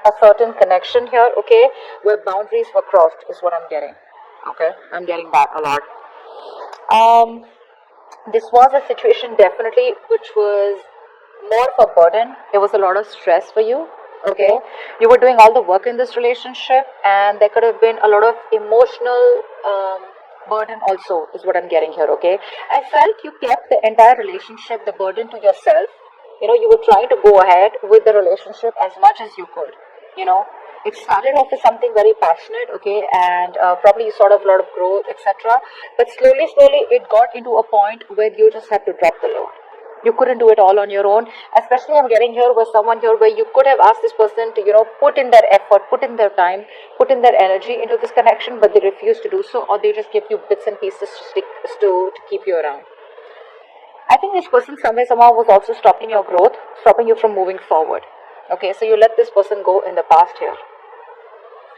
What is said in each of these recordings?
a certain connection here, okay, where boundaries were crossed is what I'm getting. Okay, I'm getting that a lot. This was a situation definitely which was more of a burden. There was a lot of stress for you. Okay, you were doing all the work in this relationship, and there could have been a lot of emotional burden also, is what I'm getting here. Okay, I felt you kept the entire relationship, the burden to yourself. You were trying to go ahead with the relationship as much as you could. You know, it started off as something very passionate, okay, and probably you sort of a lot of growth, etc. But slowly, it got into a point where you just had to drop the load. You couldn't do it all on your own. Especially, I'm getting here with someone here where you could have asked this person to, put in their effort, put in their time, put in their energy into this connection, but they refuse to do so, or they just give you bits and pieces to keep you around. I think this person somehow was also stopping your growth, stopping you from moving forward. Okay, so you let this person go in the past here.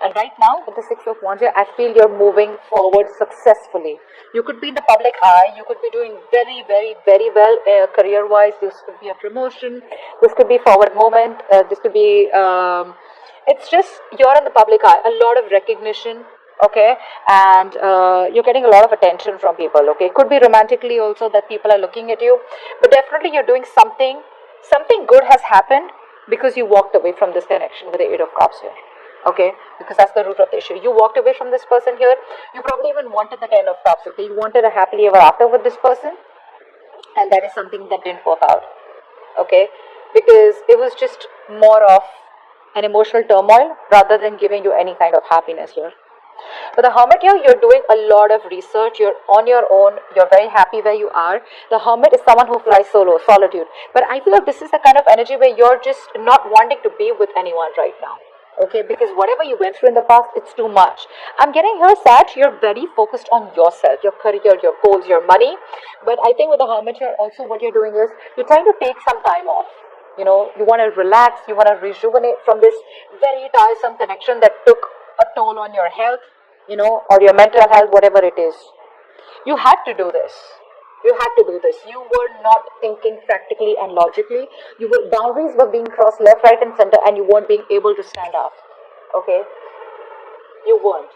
And right now, with the Six of Wands here, I feel you're moving forward successfully. You could be in the public eye. You could be doing very, very, very well career-wise. This could be a promotion. This could be forward movement. This could be... it's just you're in the public eye. A lot of recognition, okay? And you're getting a lot of attention from people, okay? Could be romantically also that people are looking at you. But definitely you're doing something. Something good has happened because you walked away from this connection with the Eight of Cups here. Okay, because that's the root of the issue. You walked away from this person here. You probably even wanted the Ten of Cups. Okay, you wanted a happily ever after with this person, and that is something that didn't work out. Okay, because it was just more of an emotional turmoil rather than giving you any kind of happiness here. But the Hermit here, you're doing a lot of research. You're on your own. You're very happy where you are. The Hermit is someone who flies solo, solitude. But I feel like this is the kind of energy where you're just not wanting to be with anyone right now. Okay, because whatever you went through in the past, it's too much. I'm getting here, Sag, you're very focused on yourself, your career, your goals, your money. But I think with the Hermit here, also what you're doing is you're trying to take some time off. You want to relax, you want to rejuvenate from this very tiresome connection that took a toll on your health, or your mental health, whatever it is. You had to do this. You had to do this. You were not thinking practically and logically. Boundaries were being crossed left, right, and center, and you weren't being able to stand up. Okay? You weren't.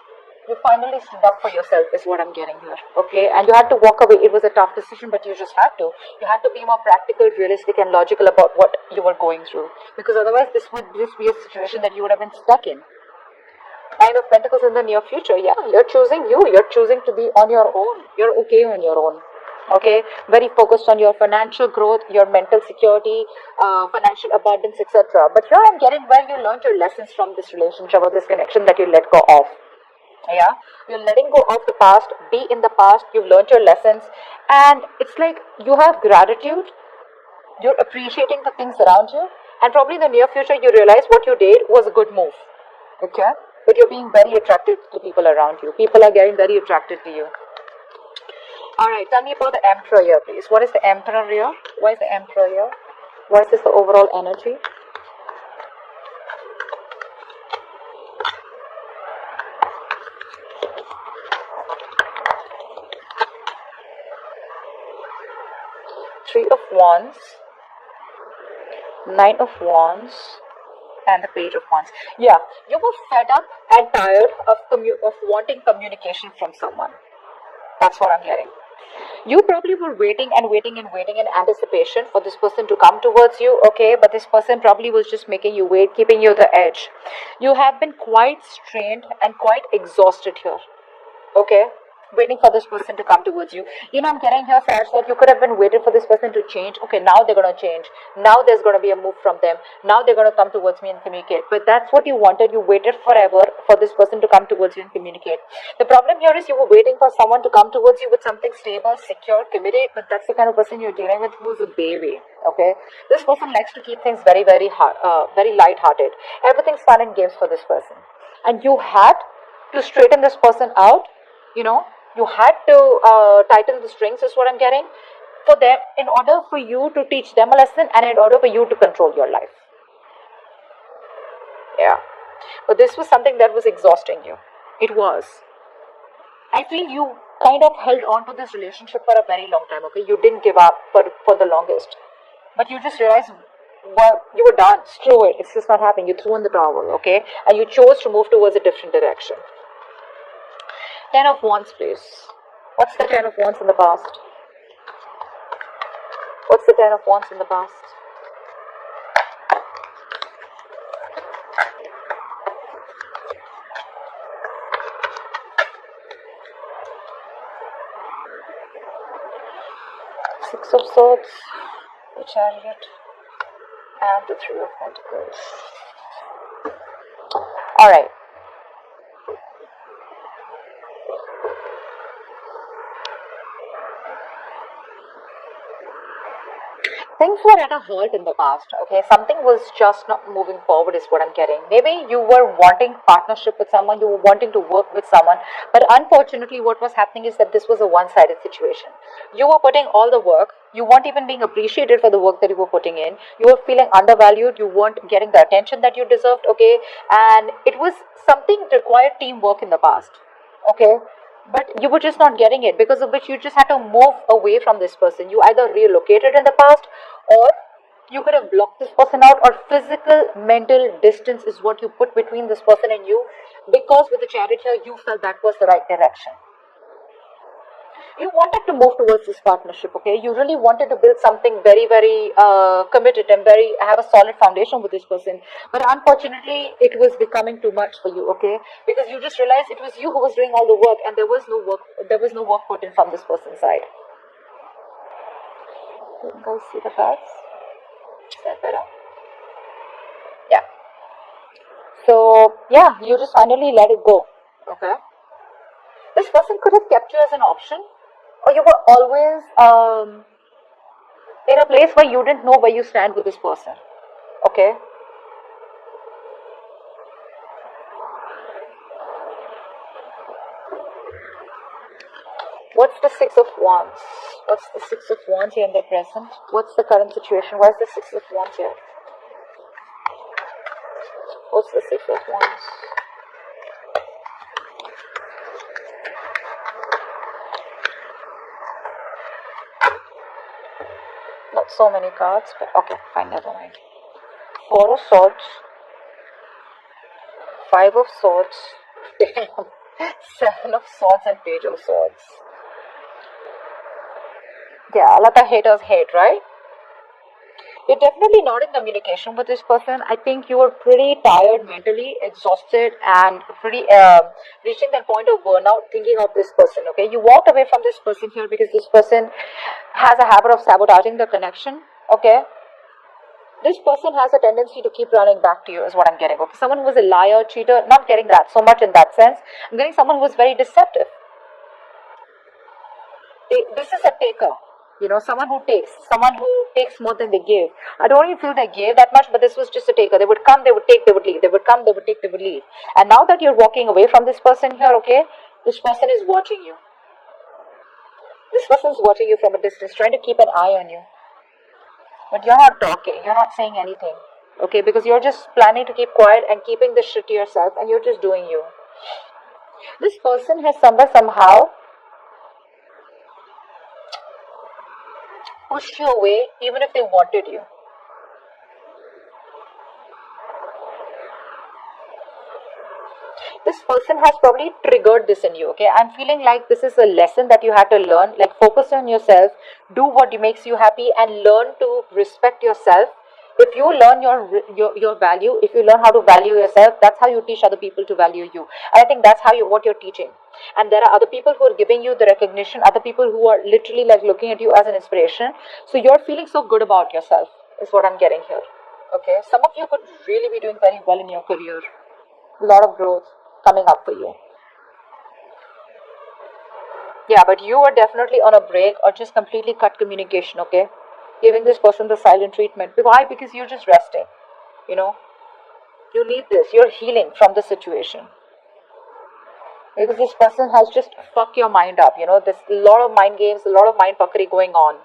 You finally stood up for yourself, is what I'm getting here. Okay? And you had to walk away. It was a tough decision, but you just had to. You had to be more practical, realistic, and logical about what you were going through. Because otherwise, this would just be a situation that you would have been stuck in. Nine of Pentacles in the near future. Yeah, you're choosing you. You're choosing to be on your own. You're okay on your own. Okay, very focused on your financial growth, your mental security, financial abundance, etc. But here I'm getting where you learned your lessons from this relationship or this connection that you let go of. Yeah, you're letting go of the past, be in the past, you've learned your lessons, and it's like you have gratitude, you're appreciating the things around you, and probably in the near future you realize what you did was a good move. Okay, but you're being very attracted to people around you. People are getting very attracted to you. Alright, tell me about the Emperor here, please. What is the Emperor here? Why is the Emperor here? What is the overall energy? Three of Wands, Nine of Wands, and the Page of Wands. Yeah, you were fed up and tired of wanting communication from someone. That's what I'm getting. You probably were waiting in anticipation for this person to come towards you, okay? But this person probably was just making you wait, keeping you the edge. You have been quite strained and quite exhausted here, okay? Waiting for this person to come towards you. I'm getting here, Sag, that you could have been waiting for this person to change. Okay, now they're going to change. Now there's going to be a move from them. Now they're going to come towards me and communicate. But that's what you wanted. You waited forever for this person to come towards you and communicate. The problem here is you were waiting for someone to come towards you with something stable, secure, committed. But that's the kind of person you're dealing with who's a baby. Okay, this person likes to keep things very, very very light-hearted. Everything's fun and games for this person, and you had to straighten this person out. You had to tighten the strings, is what I'm getting, for them, in order for you to teach them a lesson and in order for you to control your life. Yeah. But this was something that was exhausting you. It was. I feel you kind of held on to this relationship for a very long time, okay? You didn't give up for the longest. But you just realized well, you were done. Screw it. It's just not happening. You threw in the towel, okay? And you chose to move towards a different direction. Ten of Wands, please. What's the Ten of Wands in the past? What's the Ten of Wands in the past? Six of Swords, the Chariot, and the Three of Pentacles. Alright. Things were at a halt in the past, okay? Something was just not moving forward is what I'm getting. Maybe you were wanting partnership with someone, you were wanting to work with someone, but unfortunately what was happening is that this was a one-sided situation. You were putting all the work, you weren't even being appreciated for the work that you were putting in, you were feeling undervalued, you weren't getting the attention that you deserved, okay? And it was something that required teamwork in the past, okay? But you were just not getting it, because of which you just had to move away from this person. You either relocated in the past, or you could have blocked this person out, or physical mental distance is what you put between this person and you, because with the Chariot here you felt that was the right direction. You wanted to move towards this partnership, okay? You really wanted to build something very, very committed and have a solid foundation with this person. But unfortunately, it was becoming too much for you, okay? Because you just realized it was you who was doing all the work, and there was no work. There was no work put in from this person's side. You guys see the cards? Is that better? Yeah. So yeah, you just finally let it go, okay? This person could have kept you as an option, or you were always in a place where you didn't know where you stand with this person, okay? What's the Six of Wands? What's the Six of Wands here in the present? What's the current situation? Why is the Six of Wands here? What's the Six of Wands? Not so many cards, but okay, fine, never mind. Four of Swords, Five of Swords, Seven of Swords, and Page of Swords. Yeah, a lot of haters hate, right? You're definitely not in communication with this person. I think you were pretty tired, mentally exhausted, and pretty reaching that point of burnout thinking of this person, okay? You walked away from this person here because this person has a habit of sabotaging the connection, okay? This person has a tendency to keep running back to you is what I'm getting, okay? Someone who was a liar, cheater, not getting that so much in that sense. I'm getting someone who was very deceptive. This is a taker. You know, someone who takes more than they give. I don't even feel they gave that much, but this was just a taker. They would come, they would take, they would leave. They would come, they would take, they would leave. And now that you're walking away from this person here, okay, this person is watching you. This person is watching you from a distance, trying to keep an eye on you. But you're not talking, you're not saying anything, okay, because you're just planning to keep quiet and keeping this shit to yourself, and you're just doing you. This person has somehow pushed you away even if they wanted you. This person has probably triggered this in you, okay? I'm feeling like this is a lesson that you had to learn. Like, focus on yourself, do what makes you happy, and learn to respect yourself. If you learn your value, if you learn how to value yourself, that's how you teach other people to value you. And I think that's what you're teaching. And there are other people who are giving you the recognition, other people who are literally like looking at you as an inspiration. So you're feeling so good about yourself is what I'm getting here. Okay, some of you could really be doing very well in your career. A lot of growth coming up for you. Yeah, but you are definitely on a break or just completely cut communication, okay? Giving this person the silent treatment. Why? Because you're just resting, you know? You need this. You're healing from the situation. Because this person has just fucked your mind up, you know? There's a lot of mind games, a lot of mind fuckery going on.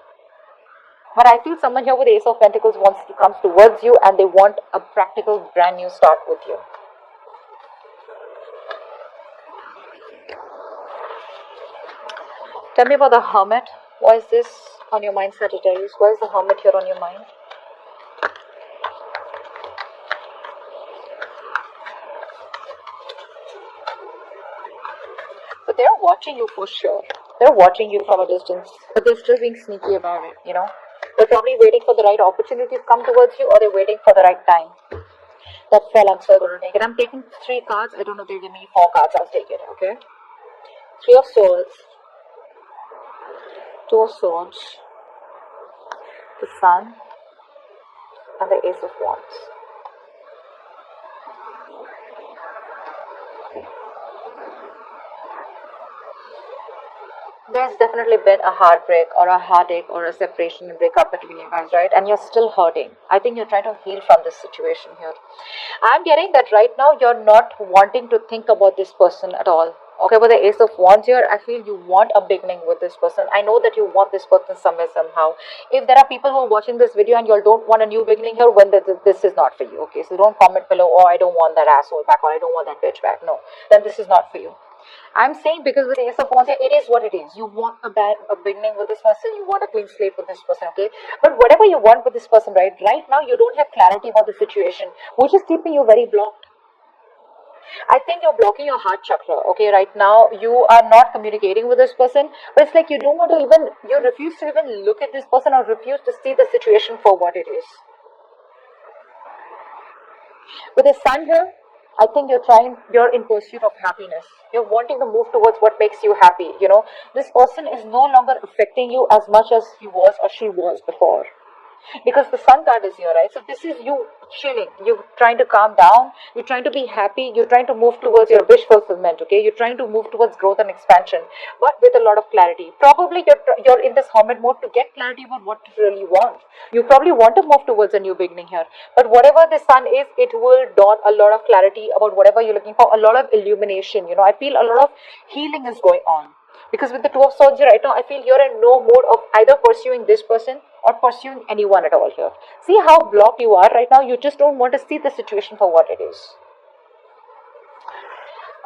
But I feel someone here with Ace of Pentacles comes towards you, and they want a practical brand new start with you. Tell me about the Hermit. Why is this on your mind, Sagittarius? Why is the Hermit here on your mind? but they're watching you for sure. They're watching you from a distance, but they're still being sneaky about it, you know. They're probably waiting for the right opportunity to come towards you, or they're waiting for the right time. That's well, I'm still going to take it. I'm taking 3 cards. I don't know if they give me 4 cards. I'll take it, okay? 3 of Swords, 2 of Swords, the Sun, and the Ace of Wands. There's definitely been a heartbreak or a heartache or a separation and breakup between you guys, right? And you're still hurting. I think you're trying to heal from this situation here. I'm getting that right now you're not wanting to think about this person at all. Okay, with the Ace of Wands here, I feel you want a beginning with this person. I know that you want this person somewhere, somehow. If there are people who are watching this video and you don't want a new beginning here, when this is not for you, okay? So don't comment below, oh, I don't want that asshole back, or I don't want that bitch back. No, then this is not for you. I'm saying because with the Ace of Wands, it is what it is. You want a beginning with this person. You want a clean slate with this person, okay? But whatever you want with this person, right now you don't have clarity about the situation, which is keeping you very blocked. I think you're blocking your heart chakra, okay? Right now you are not communicating with this person, but it's like you don't want to even, you refuse to even look at this person or refuse to see the situation for what it is. With the Sun here, I think you're in pursuit of happiness. You're wanting to move towards what makes you happy, you know. This person is no longer affecting you as much as he was or she was before. Because the Sun card is here, right? So this is you chilling. You're trying to calm down. You're trying to be happy. You're trying to move towards your wish fulfillment, okay? You're trying to move towards growth and expansion, but with a lot of clarity. Probably you're in this hermit mode to get clarity about what you really want. You probably want to move towards a new beginning here. But whatever the Sun is, it will dawn a lot of clarity about whatever you're looking for, a lot of illumination. You know, I feel a lot of healing is going on. Because with the Two of Swords here right now, I feel you're in no mode of either pursuing this person or pursuing anyone at all here. See how blocked you are right now? You just don't want to see the situation for what it is.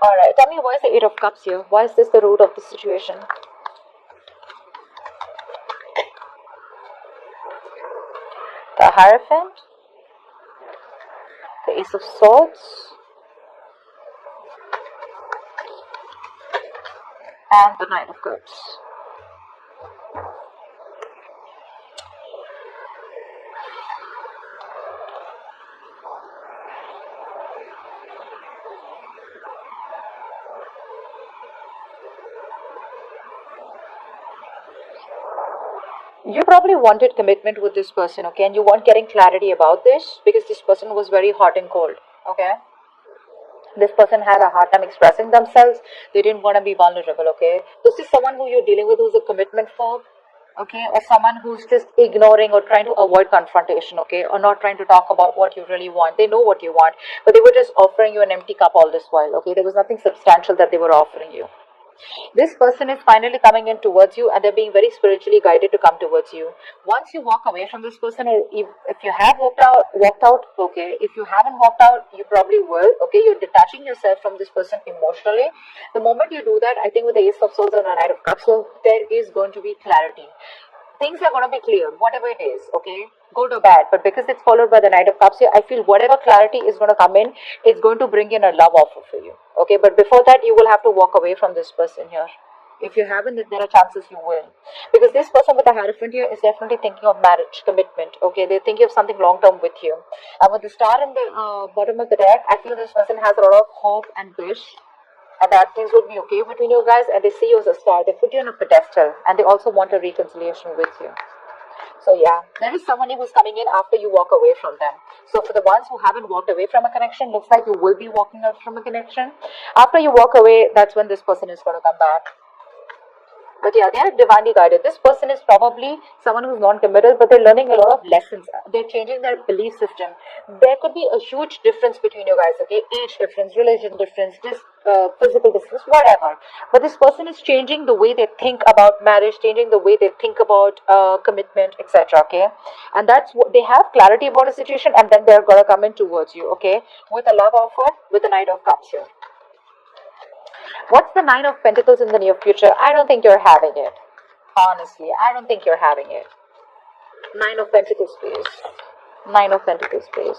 Alright, tell me, why is the Eight of Cups here? Why is this the root of the situation? The Hierophant, the Ace of Swords, and the Knight of Cups. You probably wanted commitment with this person, okay? And you want getting clarity about this because this person was very hot and cold, okay? This person had a hard time expressing themselves. They didn't want to be vulnerable, okay? This is someone who you're dealing with who's a commitment phobe, okay? Or someone who's just ignoring or trying to avoid confrontation, okay? Or not trying to talk about what you really want. They know what you want, but they were just offering you an empty cup all this while, okay? There was nothing substantial that they were offering you. This person is finally coming in towards you and they're being very spiritually guided to come towards you. Once you walk away from this person, or if you have walked out, okay. If you haven't walked out, you probably will, okay. You're detaching yourself from this person emotionally. The moment you do that, I think with the Ace of Swords and the Knight of Cups, so there is going to be clarity. Things are going to be clear, whatever it is, okay, good or bad. But because it's followed by the Knight of Cups here, I feel whatever clarity is going to come in, it's going to bring in a love offer for you, okay. But before that, you will have to walk away from this person here. If you haven't, there are chances you will. Because this person with the Hierophant here is definitely thinking of marriage, commitment, okay. They're thinking of something long-term with you. And with the Star in the bottom of the deck, I feel this person has a lot of hope and wish, and that things would be okay between you guys, and they see you as a star. They put you on a pedestal, and they also want a reconciliation with you. So yeah, there is someone who's coming in after you walk away from them. So for the ones who haven't walked away from a connection, looks like you will be walking out from a connection. After you walk away, that's when this person is going to come back. But yeah, they are divinely guided. This person is probably someone who's non-committal, but they're learning a lot of lessons. They're changing their belief system. There could be a huge difference between you guys, okay? Age difference, religion difference, just physical difference, whatever. But this person is changing the way they think about marriage, changing the way they think about commitment, etc., okay? And that's what they have clarity about a situation, and then they're going to come in towards you, okay? With a love offer, with the Knight of Cups here. What's the Nine of Pentacles in the near future? I don't think you're having it. Honestly, I don't think you're having it. Nine of Pentacles, please. Nine of Pentacles, please.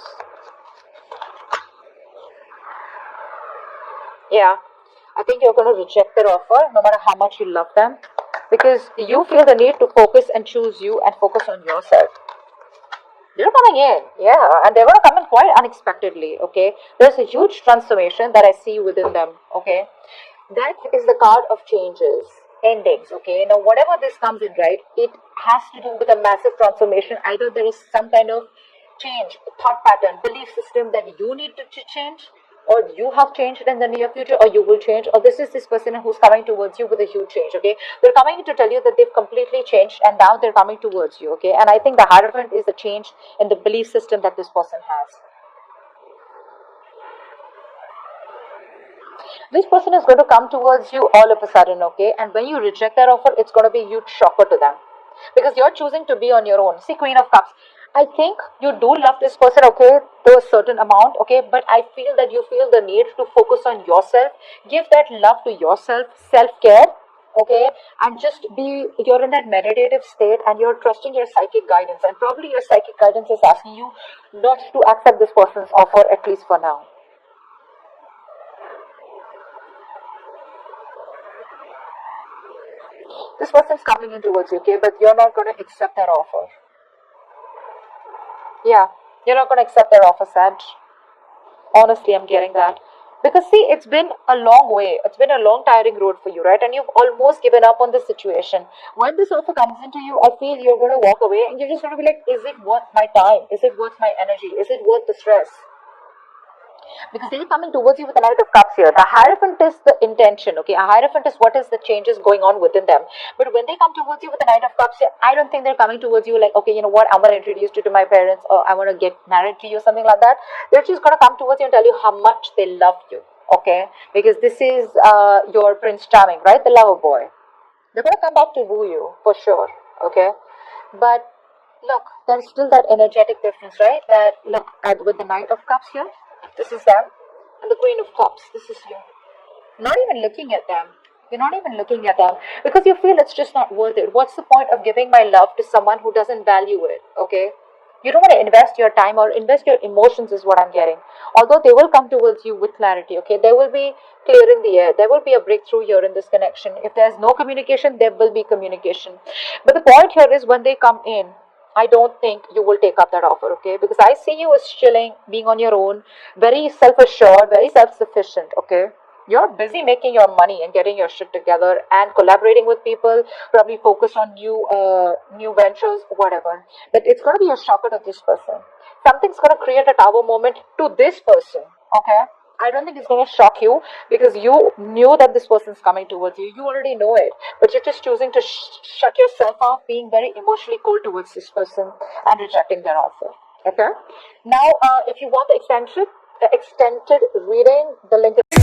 Yeah. I think you're going to reject their offer no matter how much you love them, because you feel the need to focus and choose you and focus on yourself. They're coming in, yeah, and they're going to come in quite unexpectedly, okay? There's a huge transformation that I see within them, okay? That is the card of changes, endings, okay? Now, whatever this comes in, right, it has to do with a massive transformation. Either there is some kind of change, thought pattern, belief system that you need to change, or you have changed in the near future, or you will change, or this is this person who's coming towards you with a huge change, okay? They're coming to tell you that they've completely changed and now they're coming towards you, okay? And I think the Hierophant is the change in the belief system that this person has. This person is going to come towards you all of a sudden, okay? And when you reject their offer, it's going to be a huge shocker to them, because you're choosing to be on your own. See, Queen of Cups, I think you do love this person, okay, to a certain amount, okay, but I feel that you feel the need to focus on yourself, give that love to yourself, self-care, okay, and just be, you're in that meditative state and you're trusting your psychic guidance, and probably your psychic guidance is asking you not to accept this person's offer, at least for now. This person's coming in towards you, okay, but you're not going to accept their offer. Yeah, you're not going to accept their offer, Sag. Honestly, I'm getting that. Because see, it's been a long way. It's been a long, tiring road for you, right? And you've almost given up on this situation. When this offer comes into you, I feel you're going to walk away and you're just going to be like, is it worth my time? Is it worth my energy? Is it worth the stress? Because they're coming towards you with the Knight of Cups here. The Hierophant is the intention, okay? A Hierophant is what is the changes going on within them. But when they come towards you with the Knight of Cups here, I don't think they're coming towards you like, okay, you know what, I want to introduce you to my parents, or I want to get married to you, something like that. They're just going to come towards you and tell you how much they love you, okay? Because this is your Prince Charming, right? The lover boy. They're going to come back to woo you, for sure, okay? But look, there's still that energetic difference, right? That, look, with the Knight of Cups here, this is them, and the Queen of Cups, this is you. Not even looking at them. You're not even looking at them because you feel it's just not worth it. What's the point of giving my love to someone who doesn't value it? Okay? You don't want to invest your time or invest your emotions, is what I'm getting. Although they will come towards you with clarity, okay? There will be clear in the air. There will be a breakthrough here in this connection. If there's no communication, there will be communication. But the point here is when they come in, I don't think you will take up that offer, okay? Because I see you as chilling, being on your own, very self-assured, very self-sufficient, okay? You're busy making your money and getting your shit together and collaborating with people, probably focus on new ventures, whatever. But it's going to be a shocker to this person. Something's going to create a tower moment to this person, okay? I don't think it's going to shock you because you knew that this person's coming towards you. You already know it, but you're just choosing to shut yourself off, being very emotionally cold towards this person and rejecting their offer. Okay. Now, if you want the extended reading, the link is